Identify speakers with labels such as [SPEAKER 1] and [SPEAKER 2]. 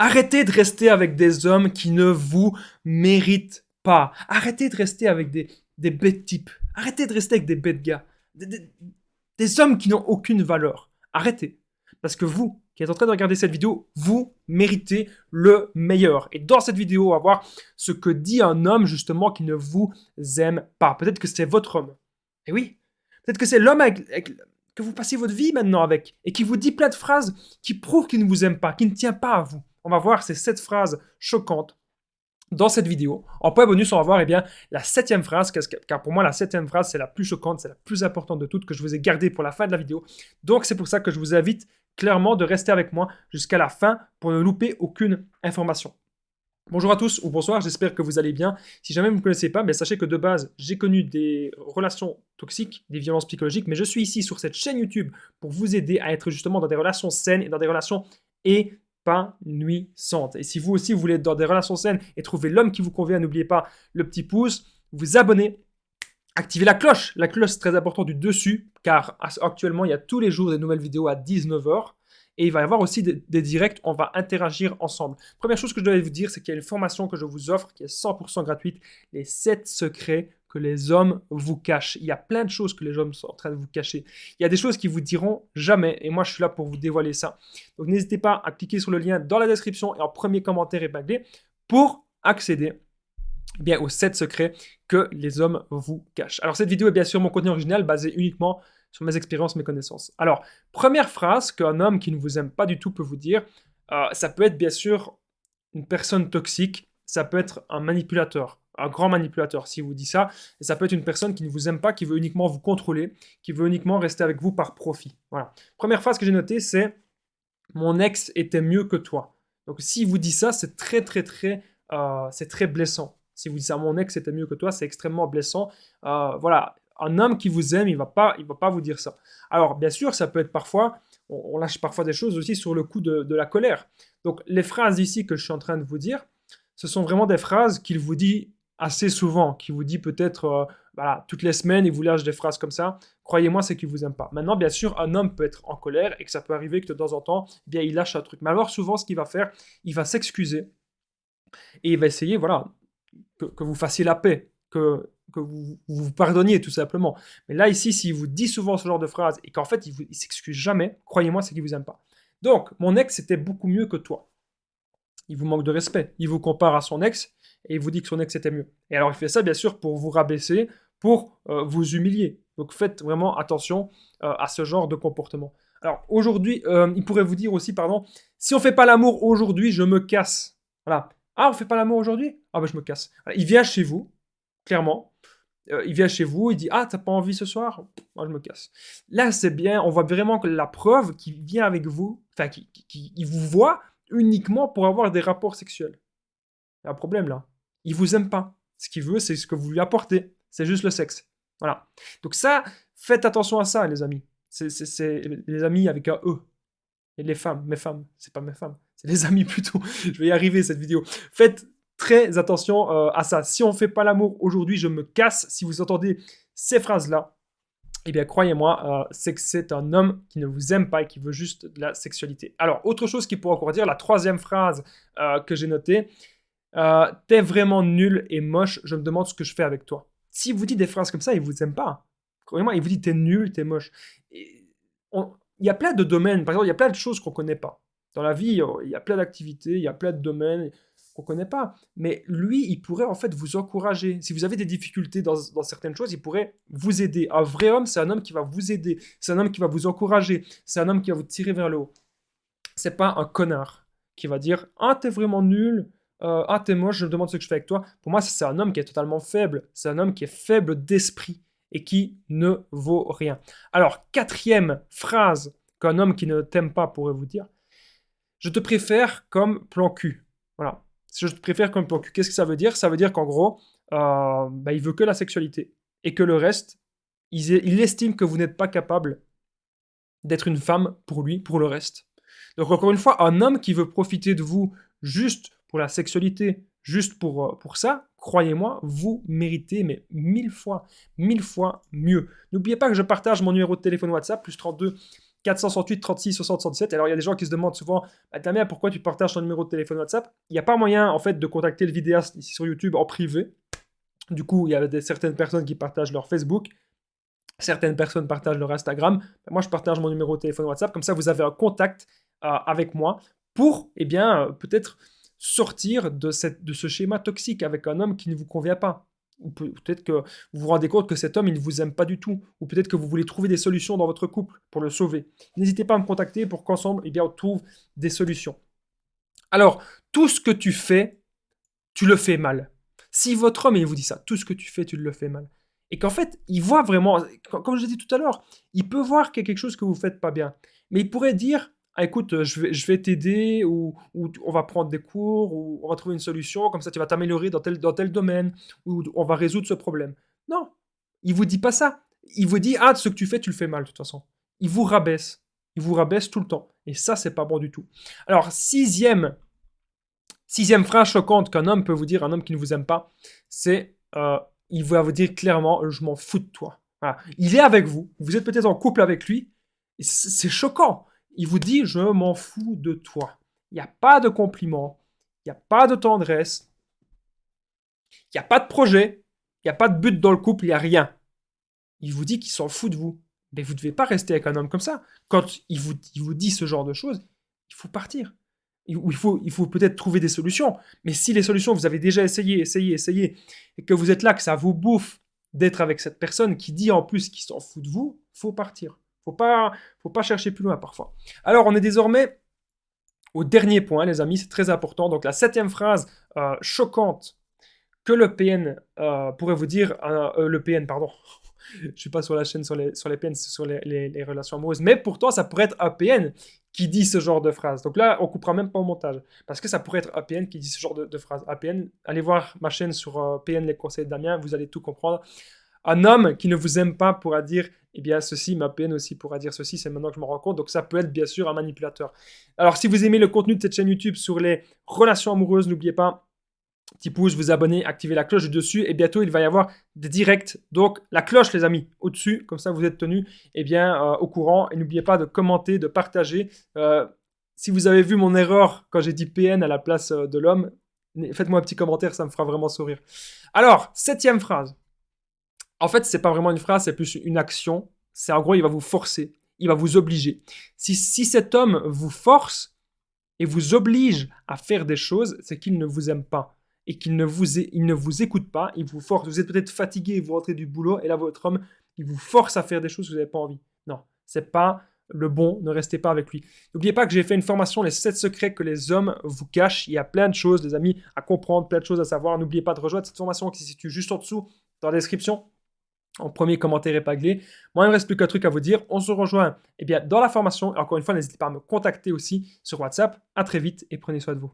[SPEAKER 1] Arrêtez de rester avec des hommes qui ne vous méritent pas. Arrêtez de rester avec des bêtes types. Arrêtez de rester avec des bêtes gars. Des hommes qui n'ont aucune valeur. Arrêtez. Parce que vous, qui êtes en train de regarder cette vidéo, vous méritez le meilleur. Et dans cette vidéo, on va voir ce que dit un homme justement qui ne vous aime pas. Peut-être que c'est votre homme. Et oui, peut-être que c'est l'homme que vous passez votre vie maintenant avec et qui vous dit plein de phrases qui prouvent qu'il ne vous aime pas, qui ne tient pas à vous. On va voir ces 7 phrases choquantes dans cette vidéo. En point bonus, on va voir la 7e phrase, car pour moi, la 7e phrase, c'est la plus choquante, c'est la plus importante de toutes que je vous ai gardée pour la fin de la vidéo. Donc, c'est pour ça que je vous invite clairement de rester avec moi jusqu'à la fin pour ne louper aucune information. Bonjour à tous ou bonsoir, j'espère que vous allez bien. Si jamais vous ne me connaissez pas, sachez que de base, j'ai connu des relations toxiques, des violences psychologiques, mais je suis ici sur cette chaîne YouTube pour vous aider à être justement dans des relations saines et dans des relations épanouissantes. Et si vous aussi, vous voulez être dans des relations saines et trouver l'homme qui vous convient, n'oubliez pas le petit pouce, vous abonner, activez la cloche. La cloche, c'est très important du dessus, car actuellement, il y a tous les jours des nouvelles vidéos à 19h. Et il va y avoir aussi des directs, on va interagir ensemble. Première chose que je dois vous dire, c'est qu'il y a une formation que je vous offre qui est 100% gratuite, les 7 secrets que les hommes vous cachent. Il y a plein de choses que les hommes sont en train de vous cacher. Il y a des choses qu'ils vous diront jamais, et moi je suis là pour vous dévoiler ça. Donc n'hésitez pas à cliquer sur le lien dans la description et en premier commentaire épinglé pour accéder aux 7 secrets que les hommes vous cachent. Alors cette vidéo est bien sûr mon contenu original basé uniquement sur mes expériences, mes connaissances. Alors, première phrase qu'un homme qui ne vous aime pas du tout peut vous dire, ça peut être bien sûr une personne toxique, ça peut être un manipulateur, un grand manipulateur s'il vous dit ça, et ça peut être une personne qui ne vous aime pas, qui veut uniquement vous contrôler, qui veut uniquement rester avec vous par profit. Voilà. Première phrase que j'ai notée, c'est « Mon ex était mieux que toi ». Donc s'il vous dit ça, c'est c'est très blessant. Si vous dites ça, mon ex était mieux que toi, c'est extrêmement blessant. Voilà, un homme qui vous aime, il va pas vous dire ça. Alors, bien sûr, ça peut être parfois, on lâche parfois des choses aussi sur le coup de la colère. Donc, les phrases ici que je suis en train de vous dire, ce sont vraiment des phrases qu'il vous dit assez souvent, qu'il vous dit peut-être voilà, toutes les semaines, il vous lâche des phrases comme ça. Croyez-moi, c'est qu'il vous aime pas. Maintenant, bien sûr, un homme peut être en colère et que ça peut arriver que de temps en temps, il lâche un truc. Mais alors, souvent, ce qu'il va faire, il va s'excuser et il va essayer, voilà, que vous fassiez la paix, que vous pardonniez tout simplement. Mais là, ici, s'il vous dit souvent ce genre de phrase et qu'en fait, il s'excuse jamais, croyez-moi, c'est qu'il vous aime pas. Donc, mon ex était beaucoup mieux que toi. Il vous manque de respect. Il vous compare à son ex et il vous dit que son ex était mieux. Et alors, il fait ça, bien sûr, pour vous rabaisser, pour vous humilier. Donc, faites vraiment attention à ce genre de comportement. Alors, aujourd'hui, il pourrait vous dire aussi, pardon, si on fait pas l'amour aujourd'hui, je me casse. Voilà. Ah, on fait pas l'amour aujourd'hui? Ah, ben je me casse. Voilà, il vient chez vous, clairement. Il vient chez vous, il dit ah, t'as pas envie ce soir? Moi, je me casse. Là, c'est bien, on voit vraiment que la preuve qu'il vient avec vous, enfin, qu'il vous voit uniquement pour avoir des rapports sexuels. Il y a un problème là. Il vous aime pas. Ce qu'il veut, c'est ce que vous lui apportez. C'est juste le sexe. Voilà. Donc, ça, faites attention à ça, les amis. C'est les amis avec un E. Et les femmes, mes femmes, c'est pas mes femmes, c'est les amis plutôt. Je vais y arriver cette vidéo. Faites très attention à ça. Si on fait pas l'amour aujourd'hui, je me casse. Si vous entendez ces phrases-là, eh bien croyez-moi, c'est que c'est un homme qui ne vous aime pas et qui veut juste de la sexualité. Alors, autre chose qu'il pourrait encore dire, la 3e phrase que j'ai notée, t'es vraiment nul et moche, je me demande ce que je fais avec toi. S'il vous dit des phrases comme ça, il vous aime pas. Croyez-moi, il vous dit t'es nul, t'es moche. Il y a plein de domaines, par exemple, il y a plein de choses qu'on ne connaît pas. Dans la vie, il y a plein d'activités, il y a plein de domaines qu'on ne connaît pas. Mais lui, il pourrait en fait vous encourager. Si vous avez des difficultés dans certaines choses, il pourrait vous aider. Un vrai homme, c'est un homme qui va vous aider. C'est un homme qui va vous encourager. C'est un homme qui va vous tirer vers le haut. C'est pas un connard qui va dire « Ah, t'es vraiment nul. Ah, t'es moche, je me demande ce que je fais avec toi. » Pour moi, c'est un homme qui est totalement faible. C'est un homme qui est faible d'esprit et qui ne vaut rien. Alors, 4e phrase qu'un homme qui ne t'aime pas pourrait vous dire, je te préfère comme plan cul. Voilà. Je te préfère comme plan cul. Qu'est-ce que ça veut dire? Ça veut dire qu'en gros, il veut que la sexualité. Et que le reste, il estime que vous n'êtes pas capable d'être une femme pour lui, pour le reste. Donc encore une fois, un homme qui veut profiter de vous juste pour la sexualité, juste pour ça, croyez-moi, vous méritez mais 1000 fois mieux. N'oubliez pas que je partage mon numéro de téléphone WhatsApp, plus 32 468 36 60 77. Alors, il y a des gens qui se demandent souvent, Damien, pourquoi tu partages ton numéro de téléphone WhatsApp? Il n'y a pas moyen, en fait, de contacter le vidéaste ici sur YouTube en privé. Du coup, il y a certaines personnes qui partagent leur Facebook. Certaines personnes partagent leur Instagram. Moi, je partage mon numéro de téléphone WhatsApp. Comme ça, vous avez un contact avec moi pour, peut-être sortir de ce schéma toxique avec un homme qui ne vous convient pas. Ou peut-être que vous vous rendez compte que cet homme, il ne vous aime pas du tout. Ou peut-être que vous voulez trouver des solutions dans votre couple pour le sauver. N'hésitez pas à me contacter pour qu'ensemble, on trouve des solutions. Alors, tout ce que tu fais, tu le fais mal. Si votre homme, il vous dit ça, tout ce que tu fais, tu le fais mal. Et qu'en fait, il voit vraiment, comme je l'ai dit tout à l'heure, il peut voir qu'il y a quelque chose que vous ne faites pas bien. Mais il pourrait dire, écoute, je vais t'aider, ou on va prendre des cours, ou on va trouver une solution, comme ça tu vas t'améliorer dans tel domaine, ou on va résoudre ce problème. Non, il vous dit pas ça. Il vous dit, ce que tu fais, tu le fais mal de toute façon. Il vous rabaisse. Il vous rabaisse tout le temps. Et ça, c'est pas bon du tout. Alors, sixième phrase choquante qu'un homme peut vous dire, un homme qui ne vous aime pas, c'est il va vous dire clairement, je m'en fous de toi. Voilà. Il est avec vous, vous êtes peut-être en couple avec lui, et c'est choquant. Il vous dit, je m'en fous de toi. Il n'y a pas de compliment, il n'y a pas de tendresse, il n'y a pas de projet, il n'y a pas de but dans le couple, il n'y a rien. Il vous dit qu'il s'en fout de vous. Mais vous ne devez pas rester avec un homme comme ça. Quand il vous dit ce genre de choses, il faut partir. Il faut peut-être trouver des solutions. Mais si les solutions, vous avez déjà essayé, et que vous êtes là, que ça vous bouffe d'être avec cette personne qui dit en plus qu'il s'en fout de vous, il faut partir. Faut pas chercher plus loin parfois. Alors, on est désormais au dernier point, les amis, c'est très important. Donc, la 7e phrase choquante que le PN pourrait vous dire, le PN, pardon, je suis pas sur la chaîne sur les PN, c'est sur les relations amoureuses, mais pourtant, ça pourrait être un PN qui dit ce genre de phrase. Donc là, on coupera même pas au montage, parce que ça pourrait être un PN qui dit ce genre de phrase. APN, allez voir ma chaîne sur PN, les conseils de Damien, vous allez tout comprendre. Un homme qui ne vous aime pas pourra dire, ceci, ma PN aussi pourra dire ceci, c'est maintenant que je me rends compte, donc ça peut être bien sûr un manipulateur. Alors, si vous aimez le contenu de cette chaîne YouTube sur les relations amoureuses, n'oubliez pas, petit pouce, vous abonner, activez la cloche du dessus, et bientôt il va y avoir des directs. Donc la cloche, les amis, au-dessus, comme ça vous êtes tenus au courant. Et n'oubliez pas de commenter, de partager. Si vous avez vu mon erreur quand j'ai dit PN à la place de l'homme, faites-moi un petit commentaire, ça me fera vraiment sourire. Alors, 7e phrase. En fait, c'est pas vraiment une phrase, c'est plus une action. C'est en gros, il va vous forcer, il va vous obliger. Si cet homme vous force et vous oblige à faire des choses, c'est qu'il ne vous aime pas. Et qu'il ne vous écoute pas, il vous force. Vous êtes peut-être fatigué, vous rentrez du boulot, et là, votre homme, il vous force à faire des choses que vous n'avez pas envie. Non, c'est pas le bon, ne restez pas avec lui. N'oubliez pas que j'ai fait une formation, les 7 secrets que les hommes vous cachent. Il y a plein de choses, les amis, à comprendre, plein de choses à savoir. N'oubliez pas de rejoindre cette formation qui se situe juste en dessous, dans la description, en premier commentaire épinglé. Moi, il ne me reste plus qu'un truc à vous dire. On se rejoint dans la formation. Et encore une fois, n'hésitez pas à me contacter aussi sur WhatsApp. À très vite et prenez soin de vous.